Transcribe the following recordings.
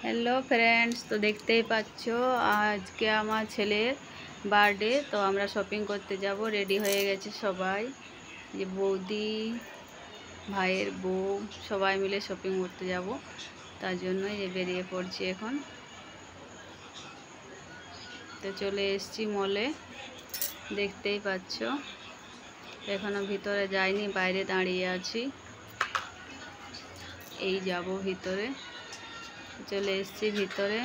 Hello friends, তো দেখতেই পাচ্ছ আজকে আমার ছেলের বার্থডে। তো আমরা শপিং করতে যাব, রেডি হয়ে গেছে সবাই। যে বৌদি, ভাইয়ের বউ সবাই মিলে শপিং করতে যাব, তার জন্যই যে বেরিয়ে পড়ছি এখন। তো চলে এসেছি মলে, দেখতেই পাচ্ছ। এখনো ভিতরে যাইনি, বাইরে দাঁড়িয়ে আছি। এই যাব ভিতরে, চলে এসেছি ভিতরে।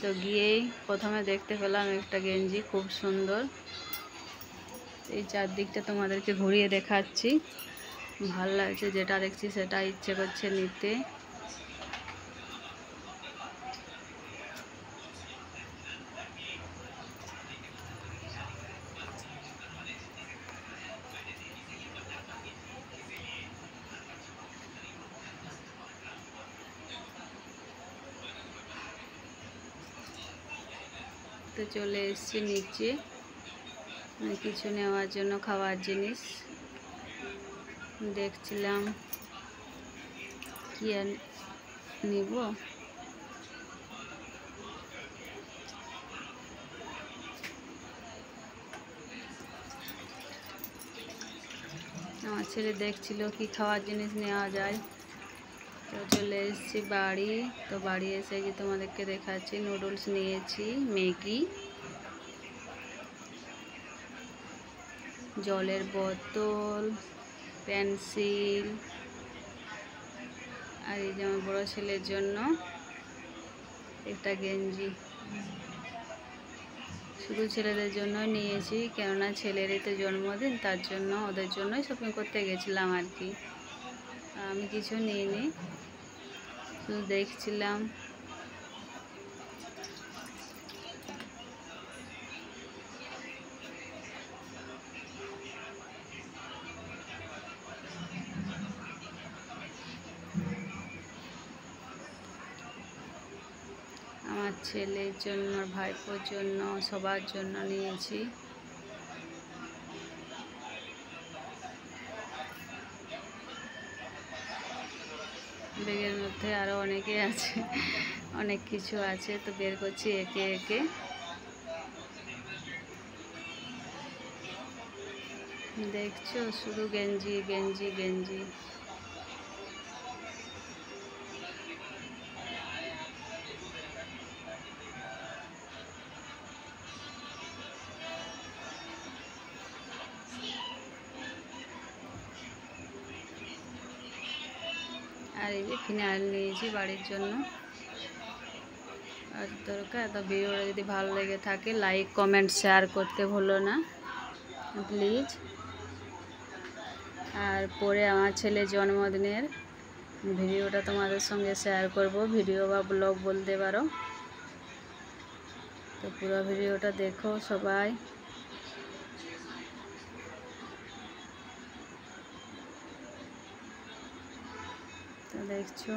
তো গিয়েই প্রথমে দেখতে পেলাম একটা গেঞ্জি, খুব সুন্দর। এই চারদিকটা তোমাদেরকে ঘুরিয়ে দেখাচ্ছি, ভাল লাগছে। যেটা দেখছি সেটা ইচ্ছে করছে নিতে। তো চলে এসেছি নিচে, কিছু নেওয়ার জন্য, খাওয়ার জিনিস দেখছিলাম কি আর নিব। আমার ছেলে দেখছিল কি খাওয়ার জিনিস নেওয়া যায়। তো চলে এসেছি বাড়ি। তো বাড়ি এসে যে তোমাদেরকে দেখাচ্ছি, নুডলস নিয়েছি, ম্যাগি, জলের বোতল, পেন্সিল, আর এই যে আমার বড়ো ছেলের জন্য একটা গেঞ্জি। শুধু ছেলেদের জন্যই নিয়েছি, কেননা ছেলেরই তো জন্মদিন, তার জন্য ওদের জন্যই শপিং করতে গেছিলাম আর কি। আমি কিছু নিইনি, শুধু দেখছিলাম। আমার ছেলের জন্য, ভাইপোর জন্য, সবার জন্য নিয়েছি। ব্যাগের মধ্যে আরও অনেকে আছে, অনেক কিছু আছে, তো বের করছি একে একে। দেখছো, শুধু গেঞ্জি গেঞ্জি গেঞ্জি। আর এই যে ফিনাইল নিয়েছি বাড়ির জন্য। আর দরকার তো ভিডিওটা যদি ভালো লেগে থাকে, লাইক কমেন্ট শেয়ার করতে ভুলো না প্লিজ। আর পরে আমার ছেলের জন্মদিনের ভিডিওটা তোমাদের সঙ্গে শেয়ার করব, ভিডিও বা ব্লগ বলতে পারো। তো পুরো ভিডিওটা দেখো সবাই। তো দেখছো,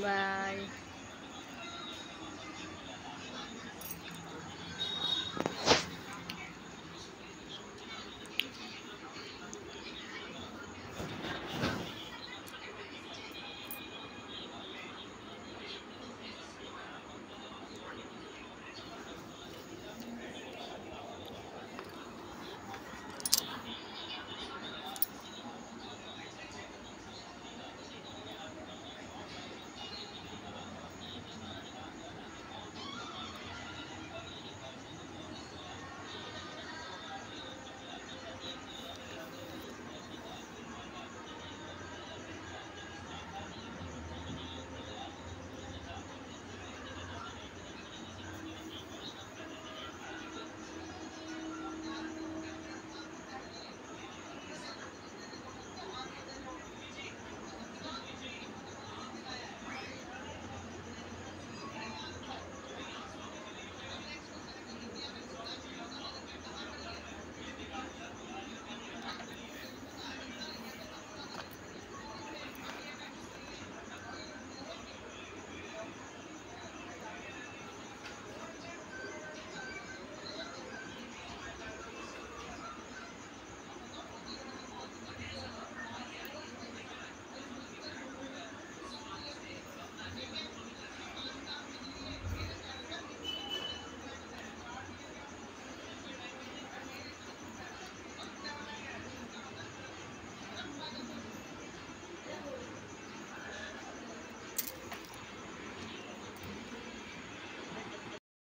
বাই।